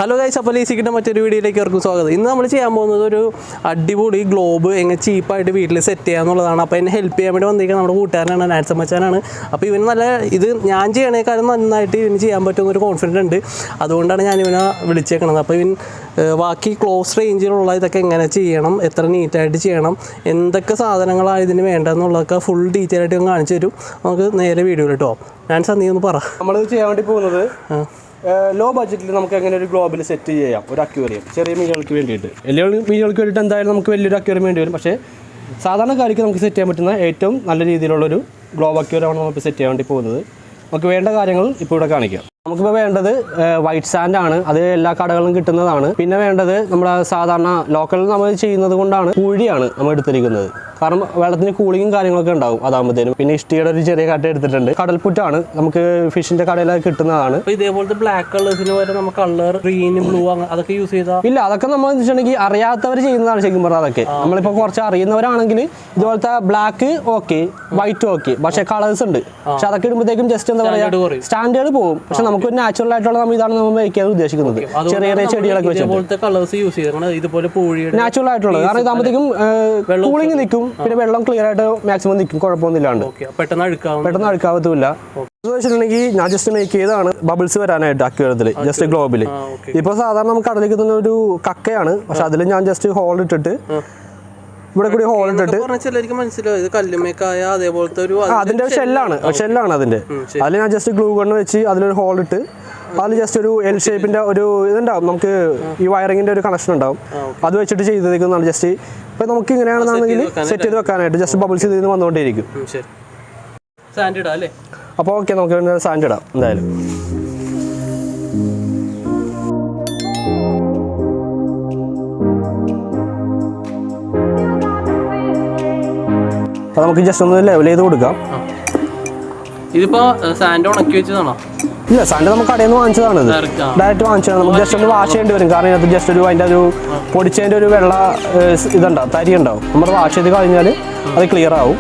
Hello guys, അപ്പോൾ ലേസിക്കിൻ്റെ മറ്റൊരു വീഡിയോയിലേക്ക് അവർക്ക് സ്വാഗതം. ഇന്ന് നമ്മൾ ചെയ്യാൻ പോകുന്നത് ഒരു അടിപൊളി ഗ്ലോബ് എങ്ങനെ ചീപ്പായിട്ട് വീട്ടിൽ സെറ്റ് ചെയ്യാന്നുള്ളതാണ്. അപ്പോൾ എന്നെ ഹെൽപ്പ് ചെയ്യാൻ വേണ്ടി വന്നിരിക്കുന്നത് നമ്മുടെ കൂട്ടുകാരനാണ്, നാൻസൻ മച്ചാനാണ്. അപ്പോൾ ഇവന് നല്ല ഇത് ഞാൻ ചെയ്യണേക്കാളും നന്നായിട്ട് ഇവന് ചെയ്യാൻ പറ്റുമെന്നൊരു കോൺഫിഡൻറ്റ് ഉണ്ട്. അതുകൊണ്ടാണ് ഞാൻ ഇവനെ വിളിച്ചേക്കണത്. അപ്പോൾ ഇവൻ ബാക്കി ക്ലോസ് റേഞ്ചിലുള്ള ഇതൊക്കെ എങ്ങനെ ചെയ്യണം, എത്ര നീറ്റായിട്ട് ചെയ്യണം, എന്തൊക്കെ സാധനങ്ങളാണ് ഇതിന് വേണ്ടതെന്നുള്ളതൊക്കെ ഫുൾ ഡീറ്റെയിൽ ആയിട്ട് ഇവൻ കാണിച്ചു തരും. നമുക്ക് നേരെ വീഡിയോയിൽ കേട്ടോ. നാൻസൻ നീ ഒന്ന് പറ. നമ്മൾ ചെയ്യാൻ വേണ്ടി പോകുന്നത് ലോ ബഡ്ജറ്റിൽ നമുക്ക് എങ്ങനെ ഒരു ഗ്ലോബിൽ സെറ്റ് ചെയ്യാം ഒരു അക്വേറിയം ചെറിയ മീനുകൾക്ക് വേണ്ടിയിട്ട്. വലിയ മീനുകൾക്ക് വേണ്ടിയിട്ട് എന്തായാലും നമുക്ക് വലിയൊരു അക്വേറിയം വേണ്ടി വരും. പക്ഷേ സാധാരണക്കാർക്ക് നമുക്ക് സെറ്റ് ചെയ്യാൻ പറ്റുന്ന ഏറ്റവും നല്ല രീതിയിലുള്ളൊരു ഗ്ലോബ് അക്വേറിയമാണ് നമുക്ക് സെറ്റ് ചെയ്യാൻ വേണ്ടി പോകുന്നത്. നമുക്ക് വേണ്ട കാര്യങ്ങൾ ഇപ്പോൾ ഇവിടെ കാണിക്കാം. നമുക്കിപ്പോൾ വേണ്ടത് വൈറ്റ് സാൻഡ് ആണ്, അത് എല്ലാ കടകളിലും കിട്ടുന്നതാണ്. പിന്നെ വേണ്ടത് നമ്മുടെ സാധാരണ ലോക്കലിൽ നമ്മൾ ചെയ്യുന്നത് കൊണ്ടാണ് പൂഴിയാണ് നമ്മൾ എടുത്തിരിക്കുന്നത്. കാരണം വെള്ളത്തിന് കൂളിങ്ങും കാര്യങ്ങളൊക്കെ ഉണ്ടാവും അതാകുമ്പോഴത്തേനും. പിന്നെ ഇഷ്ടിയുടെ ഒരു ചെറിയ കട്ട എടുത്തിട്ടുണ്ട്. കടൽപ്പുറ്റാണ്, നമുക്ക് ഫിഷിന്റെ കടയിലൊക്കെ കിട്ടുന്നതാണ്. ഇതേപോലത്തെ ബ്ലാക്ക് കളേഴ്സിന് വരെ നമുക്ക് കളർ ഗ്രീൻ ബ്ലൂ അതൊക്കെ യൂസ് ചെയ്താൽ ഇല്ല, അതൊക്കെ നമ്മൾ വെച്ചിട്ടുണ്ടെങ്കിൽ അറിയാത്തവർ ചെയ്യുന്നതാണ് ശരിക്കും പറഞ്ഞാൽ. അതൊക്കെ നമ്മളിപ്പോൾ കുറച്ച് അറിയുന്നവരാണെങ്കിൽ ഇതുപോലത്തെ ബ്ലാക്ക് ഓക്കെ, വൈറ്റ് ഓക്കെ, പക്ഷെ കളേഴ്സ് ഉണ്ട്. പക്ഷെ അതൊക്കെ ഇടുമ്പോഴത്തേക്കും ജസ്റ്റ് എന്താ പറയുക സ്റ്റാൻഡേർഡ് പോകും. പക്ഷെ നമുക്ക് നാച്ചുറൽ ആയിട്ടുള്ള ഇതാണ് നമ്മൾ മേടിക്കാൻ ഉദ്ദേശിക്കുന്നത്. ചെറിയ ചെറിയ ചെടികളൊക്കെ വെച്ചിട്ട് നാച്ചുറൽ ആയിട്ടുള്ളത്. കാരണം ഇതാകുമ്പോഴത്തേക്കും കൂളിംഗ് നിൽക്കും, പിന്നെ വെള്ളം ക്ലിയർ ആയിട്ട് മാക്സിമം നിൽക്കും, കുഴപ്പമൊന്നുമില്ലാണ്ട്. പെട്ടെന്ന് അഴുക്കാവത്തുമില്ല. വെച്ചിട്ടുണ്ടെങ്കിൽ ഞാൻ ജസ്റ്റ് മേക്ക് ചെയ്താണ് ബബിൾസ് വരാനായിട്ട് അക്വേറിയത്തിൽ, ജസ്റ്റ് ഗ്ലോബിൽ. ഇപ്പൊ സാധാരണ നമുക്ക് കടലിൽ കിട്ടുന്ന ഒരു കക്കയാണ്, പക്ഷെ അതിൽ ഞാൻ ജസ്റ്റ് ഹോൾ ഇട്ടിട്ട് ഇവിടെ കൂടി ഹോൾ ഇട്ടിട്ട് അതിന്റെ ഷെല്ലാണ് അതിന്റെ. അതിൽ ഞാൻ ജസ്റ്റ് ഗ്ലൂ ഗണ്ണ് വെച്ച് അതിലൊരു ഹോൾ ഇട്ട് അതിൽ ജസ്റ്റ് ഒരു എൽ ഷേപ്പിന്റെ ഒരു ഇതുണ്ടാവും, നമുക്ക് ഈ വയറിങ്ങിന്റെ ഒരു കണക്ഷൻ ഉണ്ടാവും. അത് വെച്ചിട്ട് ചെയ്തേക്കുന്നതാണ്. ജസ്റ്റ് ഇപ്പൊ നമുക്ക് ഇങ്ങനെയാണെന്നുണ്ടെങ്കിൽ സെറ്റ് ചെയ്ത് വെക്കാനായിട്ട് ജസ്റ്റ് ബബിൾസ് ഇതിൽ വന്നുകൊണ്ടേയിരിക്കും. അപ്പോൾ ഓക്കെ, നമുക്ക് സാൻഡ് ഇടാം എന്തായാലും. അപ്പോൾ നമുക്ക് ജസ്റ്റ് ഒന്ന് ലെവൽ ചെയ്ത് കൊടുക്കാം. ഇതിപ്പോ സാൻഡ് ഉണക്കി വെച്ചതാണോ? ഇല്ല, സാൻഡ് നമുക്ക് കടയിൽ നിന്ന് വാങ്ങിച്ചതാണ്. ഡയറക്റ്റ് വാങ്ങിച്ചതാണ്. നമുക്ക് ജസ്റ്റ് ഒന്ന് വാഷ് ചെയ്യേണ്ടി വരും. കാരണം ഇതിനകത്ത് ജസ്റ്റ് ഒരു അതിൻ്റെ ഒരു പൊടിച്ചതിൻ്റെ ഒരു വെള്ള ഇതുണ്ടാവും, തരി ഉണ്ടാവും. നമ്മൾ വാഷ് ചെയ്ത് കഴിഞ്ഞാൽ അത് ക്ലിയർ ആവും.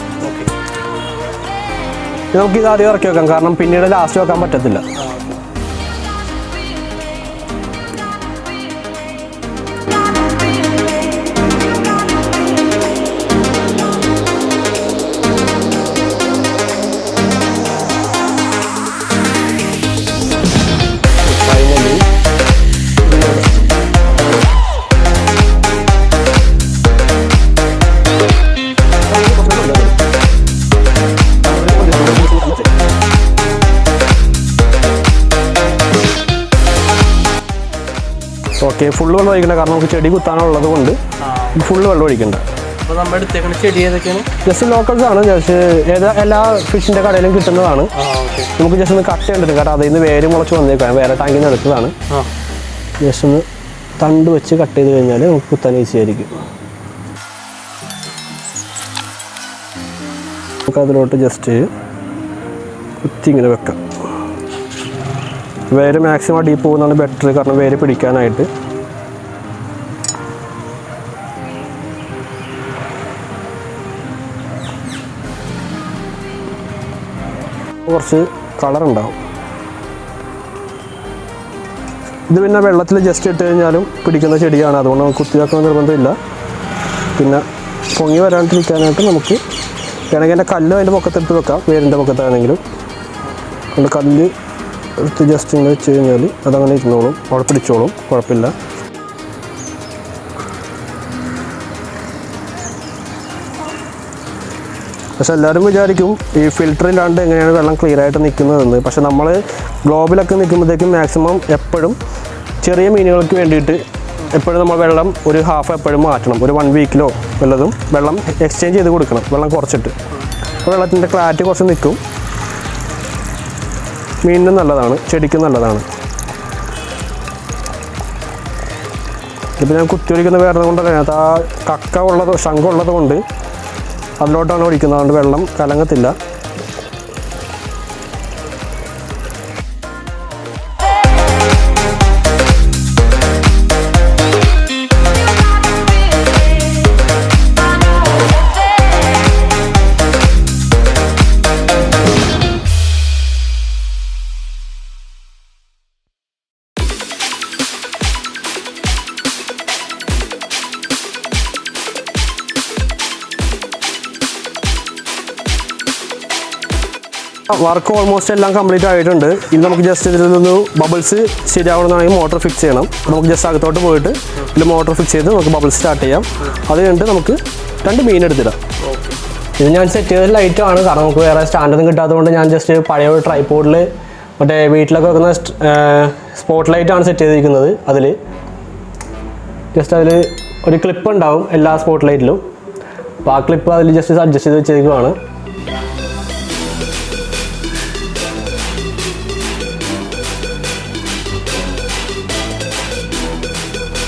നമുക്ക് ഇത് ആദ്യം ഇറക്കി വെക്കാം, കാരണം പിന്നീട് ലാസ്റ്റ് വെക്കാൻ പറ്റത്തില്ല. ഓക്കെ, ഫുള്ള് വെള്ളം ഒഴിക്കണ്ട, കാരണം നമുക്ക് ചെടി കുത്താനുള്ളത് കൊണ്ട് ഫുള്ള് വെള്ളം ഒഴിക്കണ്ട. ജസ്റ്റ് ലോക്കൽസ് ആണ്, ജസ്റ്റ് എല്ലാ ഫിഷിന്റെ കടയിലും കിട്ടുന്നതാണ്. നമുക്ക് ജസ്റ്റ് ഒന്ന് കട്ട് ചെയ്യേണ്ടത്, കാരണം അതിൽ നിന്ന് വേര് മുളച്ച് വന്നേക്കാം, വേറെ ടാങ്കിൽ നിന്ന് എടുത്തതാണ്. ജസ്റ്റ് ഒന്ന് തണ്ട് വെച്ച് കട്ട് ചെയ്ത് കഴിഞ്ഞാൽ നമുക്ക് കുത്താൻ ഈസി ആയിരിക്കും. നമുക്ക് അതിലോട്ട് ജസ്റ്റ് കുത്തി ഇങ്ങനെ വെക്കാം. വേര് മാക്സിമം ഡീപ്പ് പോകുന്നതാണ് ബെറ്റർ, കാരണം വേര് പിടിക്കാനായിട്ട്. കുറച്ച് കളറുണ്ടാവും. ഇത് പിന്നെ വെള്ളത്തിൽ ജസ്റ്റ് ഇട്ട് കഴിഞ്ഞാലും പിടിക്കുന്ന ചെടിയാണ്, അതുകൊണ്ട് നമുക്ക് കുത്തി വെക്കാൻ നിർബന്ധമില്ല. പിന്നെ പൊങ്ങി വരാണ്ടിരിക്കാനായിട്ട് നമുക്ക് വേണമെങ്കിൽ എൻ്റെ കല്ല് അതിൻ്റെ പൊക്കത്തെടുത്ത് വെക്കാം, വേരിൻ്റെ പൊക്കത്താണെങ്കിലും. അതുകൊണ്ട് കല്ല് എടുത്ത് ജസ്റ്റ് ഇങ്ങനെ വെച്ച് കഴിഞ്ഞാൽ അതങ്ങനെ ഇരുന്നോളും, അവിടെ പിടിച്ചോളും, കുഴപ്പമില്ല. പക്ഷെ എല്ലാവരും വിചാരിക്കും ഈ ഫിൽറ്റർ ഇല്ലാണ്ട് എങ്ങനെയാണ് വെള്ളം ക്ലിയർ ആയിട്ട് നിൽക്കുന്നതെന്ന്. പക്ഷെ നമ്മൾ ഗ്ലോബിലൊക്കെ നിൽക്കുമ്പോഴത്തേക്കും മാക്സിമം എപ്പോഴും ചെറിയ മീനുകൾക്ക് വേണ്ടിയിട്ട് എപ്പോഴും നമ്മൾ വെള്ളം ഒരു ഹാഫ് എപ്പോഴും മാറ്റണം. ഒരു 1 വീക്കിലോ വല്ലതും വെള്ളം എക്സ്ചേഞ്ച് ചെയ്ത് കൊടുക്കണം, വെള്ളം കുറച്ചിട്ട്. അപ്പോൾ വെള്ളത്തിൻ്റെ ക്ലാരിറ്റി കുറച്ച് നിൽക്കും, മീനിനും നല്ലതാണ്, ചെടിക്കും നല്ലതാണ്. ഇപ്പോൾ ഞാൻ കുത്തിയൊഴിക്കുന്ന വേറെ കൊണ്ടല്ല, അതിനകത്ത് ആ കക്ക ഉള്ളത് ശംഖുള്ളത് കൊണ്ട് അതിലോട്ടാണ് ഒഴിക്കുന്നത്, അതുകൊണ്ട് വെള്ളം കലങ്ങത്തില്ല. വർക്ക് ഓൾമോസ്റ്റ് എല്ലാം കംപ്ലീറ്റ് ആയിട്ടുണ്ട്. ഇനി നമുക്ക് ജസ്റ്റ് ഇതിൽ നിന്ന് ബബിൾസ് ശരിയാവണമെന്നാണെങ്കിൽ മോട്ടർ ഫിക്സ് ചെയ്യണം. നമുക്ക് ജസ്റ്റ് അകത്തോട്ട് പോയിട്ട് ഇതിൽ മോട്ടർ ഫിക്സ് ചെയ്ത് നമുക്ക് ബബിൾസ് സ്റ്റാർട്ട് ചെയ്യാം. അത് കഴിഞ്ഞിട്ട് നമുക്ക് 2 മീൻ എടുത്തിടാം. ഇത് ഞാൻ സെറ്റ് ചെയ്ത ലൈറ്റാണ്, കാരണം നമുക്ക് വേറെ സ്റ്റാൻഡൊന്നും കിട്ടാത്തതുകൊണ്ട് ഞാൻ ജസ്റ്റ് പഴയ ഒരു ട്രൈപോഡിൽ മറ്റേ വീട്ടിലൊക്കെ വെക്കുന്ന സ്പോട്ട് ലൈറ്റാണ് സെറ്റ് ചെയ്തിരിക്കുന്നത്. അതിൽ ജസ്റ്റ് അതിൽ ഒരു ക്ലിപ്പ് ഉണ്ടാവും എല്ലാ സ്പോട്ട് ലൈറ്റിലും. അപ്പോൾ ആ ക്ലിപ്പ് അതിൽ ജസ്റ്റ് അഡ്ജസ്റ്റ് ചെയ്ത് വെച്ചേക്കുവാണ്.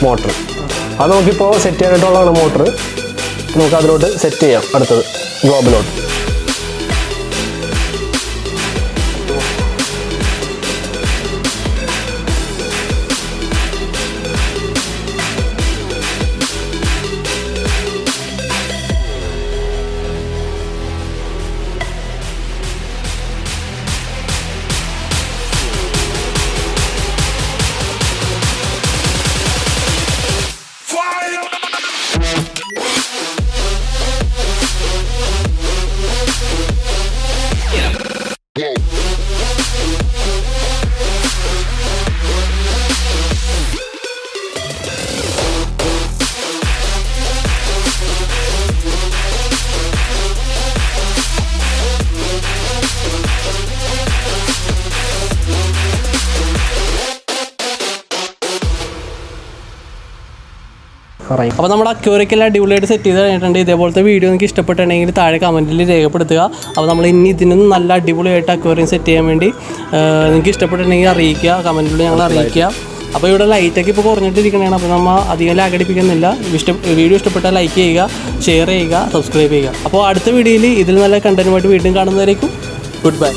മോട്ടർ അത് നമുക്കിപ്പോൾ സെറ്റ് ചെയ്യാനായിട്ടുള്ളതാണ് മോട്ടർ. നമുക്ക് അതിലോട്ട് സെറ്റ് ചെയ്യാം അടുത്തത് ഗ്ലോബിലോട്ട്. അപ്പോൾ നമ്മുടെ അക്വേറിയെല്ലാം അടിപൊളിയായിട്ട് സെറ്റ് ചെയ്ത് കഴിഞ്ഞിട്ടുണ്ട്. ഇതേപോലത്തെ വീഡിയോ നിങ്ങൾക്ക് ഇഷ്ടപ്പെട്ടിട്ടുണ്ടെങ്കിൽ താഴെ കമൻറ്റിൽ രേഖപ്പെടുത്തുക. അപ്പോൾ നമ്മൾ ഇനി ഇതിനും നല്ല അടിപൊളിയായിട്ട് അക്വേറിയം സെറ്റ് ചെയ്യാൻ വേണ്ടി നിങ്ങൾക്ക് ഇഷ്ടപ്പെട്ടിട്ടുണ്ടെങ്കിൽ അറിയിക്കുക, കമൻറ്റിലൂടെ ഞങ്ങൾ അറിയിക്കുക. അപ്പോൾ ഇവിടെ ലൈറ്റൊക്കെ ഇപ്പോൾ കുറഞ്ഞിട്ടിരിക്കണതാണ്. അപ്പോൾ നമ്മൾ അധികം ലാഗടിപ്പിക്കുന്നില്ല. വീഡിയോ ഇഷ്ടപ്പെട്ടാൽ ലൈക്ക് ചെയ്യുക, ഷെയർ ചെയ്യുക, സബ്സ്ക്രൈബ് ചെയ്യുക. അപ്പോൾ അടുത്ത വീഡിയോയിൽ ഇതിൽ നല്ല കണ്ടന്റുമായിട്ട് വീണ്ടും കാണുന്നതായിരിക്കും. Good bye.